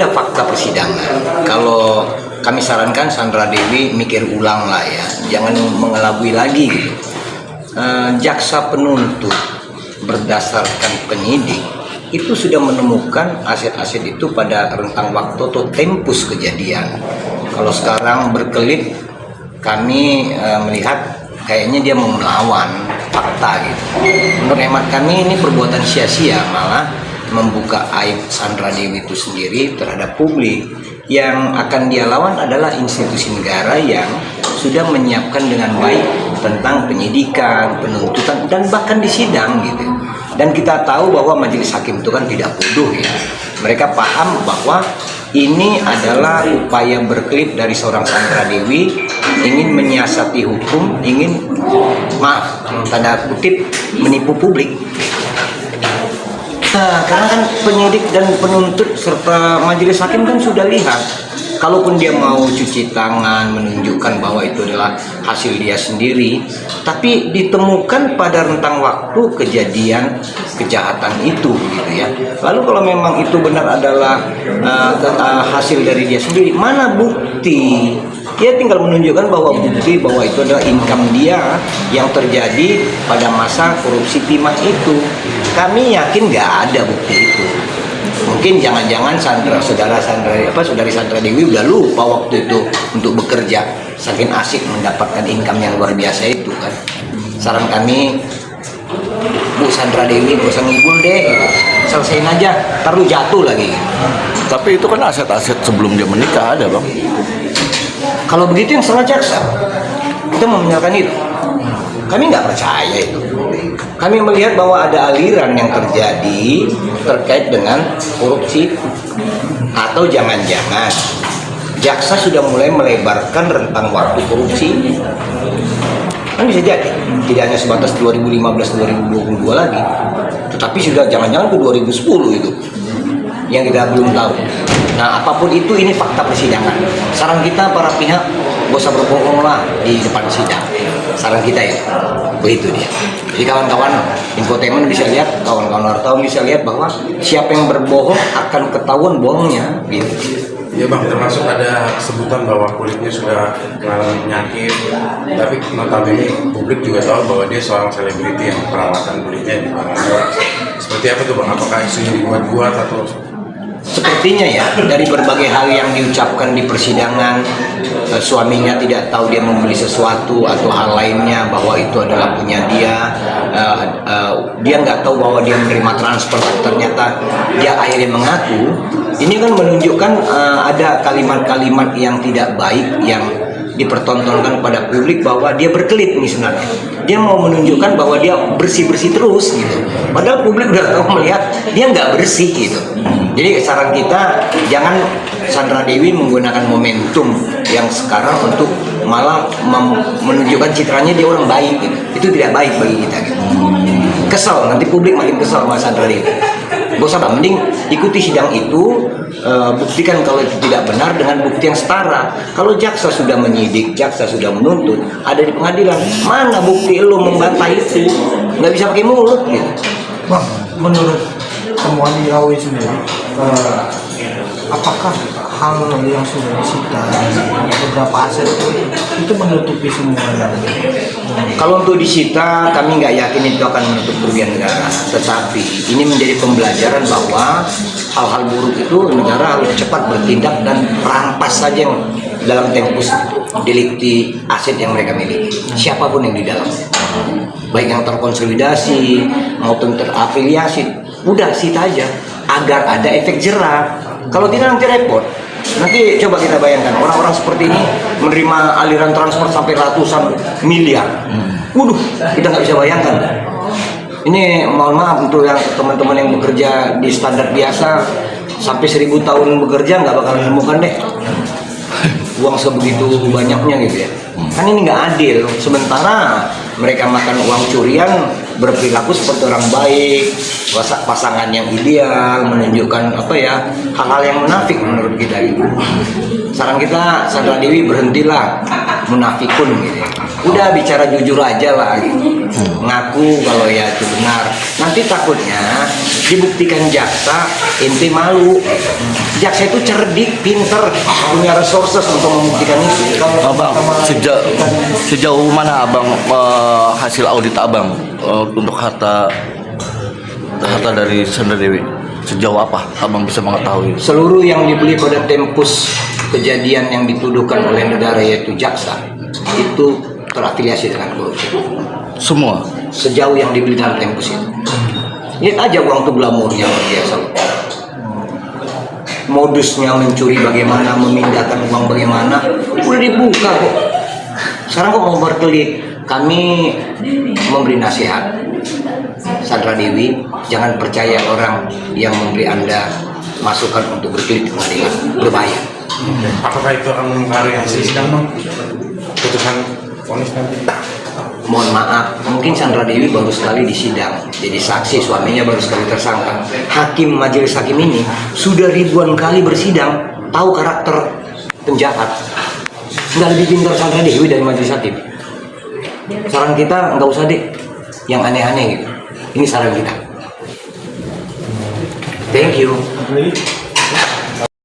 Sudah fakta persidangan. Kalau kami sarankan Sandra Dewi mikir ulang lah ya, jangan mengelabui lagi gitu. Jaksa penuntut berdasarkan penyidik itu sudah menemukan aset-aset itu pada rentang waktu atau tempus kejadian. Kalau sekarang berkelit, kami melihat kayaknya dia mau melawan fakta gitu. Menurut hemat kami ini perbuatan sia-sia, malah membuka aib Sandra Dewi itu sendiri terhadap publik. Yang akan dia lawan adalah institusi negara yang sudah menyiapkan dengan baik tentang penyidikan, penuntutan, dan bahkan di sidang gitu. Dan kita tahu bahwa majelis hakim itu kan tidak bodoh ya. Mereka paham bahwa ini adalah upaya berkelit dari seorang Sandra Dewi ingin menyiasati hukum, ingin tanda kutip menipu publik. Nah, karena kan penyidik dan penuntut serta majelis hakim kan sudah lihat, kalaupun dia mau cuci tangan menunjukkan bahwa itu adalah hasil dia sendiri, tapi ditemukan pada rentang waktu kejadian kejahatan itu gitu ya. Lalu kalau memang itu benar adalah hasil dari dia sendiri, mana bukti? Dia tinggal menunjukkan bahwa bukti bahwa itu adalah income dia yang terjadi pada masa korupsi timah itu. Kami yakin nggak ada bukti itu. Mungkin jangan-jangan saudari Sandra Dewi udah lupa waktu itu untuk bekerja, saking asik mendapatkan income yang luar biasa itu kan. Saran kami, Bu Sandra Dewi gak usah ngibul deh, selesaiin aja, ntar lu jatuh lagi. Tapi itu kan aset-aset sebelum dia menikah ada, Bang. Kalau begitu yang salah jaksa. Kita mau menyalahkan itu. Kami nggak percaya itu. Kami melihat bahwa ada aliran yang terjadi terkait dengan korupsi, atau jangan-jangan jaksa sudah mulai melebarkan rentang waktu korupsi. Kan bisa jadi, tidak hanya sebatas 2015-2022 lagi, tetapi sudah jangan-jangan ke 2010 itu yang kita belum tahu. Nah, apapun itu, ini fakta persidangan. Saran kita para pihak gak usah berbohong lah di depan sidang. Saran kita ya, begitu dia. Jadi kawan-kawan infotainment bisa lihat, kawan-kawan wartawan bisa lihat bahwa siapa yang berbohong akan ketahuan bohongnya gitu. Ya Bang, termasuk ada sebutan bahwa kulitnya sudah mengalami penyakit, tapi notabene publik juga tahu bahwa dia seorang selebriti yang perawatan kulitnya dibangun. Seperti apa tuh Bang? Apakah isunya dibuat-buat atau? Sepertinya ya, dari berbagai hal yang diucapkan di persidangan, suaminya tidak tahu dia membeli sesuatu atau hal lainnya, bahwa itu adalah punya dia. Dia nggak tahu bahwa dia menerima transfer, ternyata dia akhirnya mengaku. Ini kan menunjukkan ada kalimat-kalimat yang tidak baik yang dipertontonkan pada publik bahwa dia berkelit nih sebenarnya. Dia mau menunjukkan bahwa dia bersih-bersih terus gitu. Padahal publik udah tahu melihat dia nggak bersih gitu. Jadi saran kita, jangan Sandra Dewi menggunakan momentum yang sekarang untuk malah menunjukkan citranya dia orang baik gitu. Itu tidak baik bagi kita gitu. Kesel, nanti publik makin kesel sama Sandra Dewi. Gak usah, mending ikuti sidang itu, buktikan kalau itu tidak benar dengan bukti yang setara. Kalau jaksa sudah menyidik, jaksa sudah menuntut, ada di pengadilan, mana bukti lo membantah itu? Nggak bisa pakai mulut gitu. Bang, menurut temuan IAW sendiri, apakah hal yang sudah disita beberapa aset itu menutupi semuanya? Kalau untuk disita, kami nggak yakin itu akan menutup kerugian negara. Tetapi ini menjadi pembelajaran bahwa hal-hal buruk itu negara harus cepat bertindak dan rampas saja yang dalam tempus delikti aset yang mereka miliki, siapapun yang di dalam, baik yang terkonsolidasi maupun terafiliasi, udah sita aja agar ada efek jerah. Kalau tidak nanti repot. Nanti coba kita bayangkan orang-orang seperti ini menerima aliran transfer sampai ratusan miliar. Waduh, kita nggak bisa bayangkan. Ini mohon maaf untuk yang teman-teman yang bekerja di standar biasa, sampai 1000 tahun bekerja nggak bakalan menemukan deh uang sebegitu banyaknya gitu ya. Kan ini nggak adil. Sementara mereka makan uang curian, berperilaku seperti orang baik, pasangan yang ideal, menunjukkan apa ya, hal-hal yang munafik menurut kita gitu. Saran kita, Sandra Dewi berhentilah munafikun gitu ya. Udah bicara jujur aja lah gitu. Ngaku kalau ya itu benar. Nanti takutnya dibuktikan jaksa, ente malu. Jaksa itu cerdik, pinter, punya resources untuk membuktikan itu. Abang, sejauh mana abang hasil audit abang untuk harta dari Sandra Dewi? Sejauh apa abang bisa mengetahui? Seluruh yang dibeli pada tempus kejadian yang dituduhkan oleh negara yaitu jaksa itu terafiliasi dengan korupsi. Semua. Sejauh yang dibeli dalam tempus itu. Lihat aja uang itu glamornya luar biasa. Modusnya mencuri bagaimana, memindahkan uang bagaimana, udah dibuka kok. Sekarang kok mau berkelit? Kami memberi nasihat. Sandra Dewi, jangan percaya orang yang memberi Anda masukan untuk berkelit di pengadilan, berbahaya. Apakah itu akan mempengaruhi hasil sidang, Bang? Putusan vonis nanti? Mohon maaf, mungkin Sandra Dewi baru sekali di sidang, jadi saksi, suaminya baru sekali tersangka. Hakim majelis hakim ini sudah ribuan kali bersidang, tahu karakter penjahat. Nggak lebih pintar Sandra Dewi dari majelis hakim. Saran kita nggak usah deh yang aneh-aneh gitu. Ini saran kita. Thank you.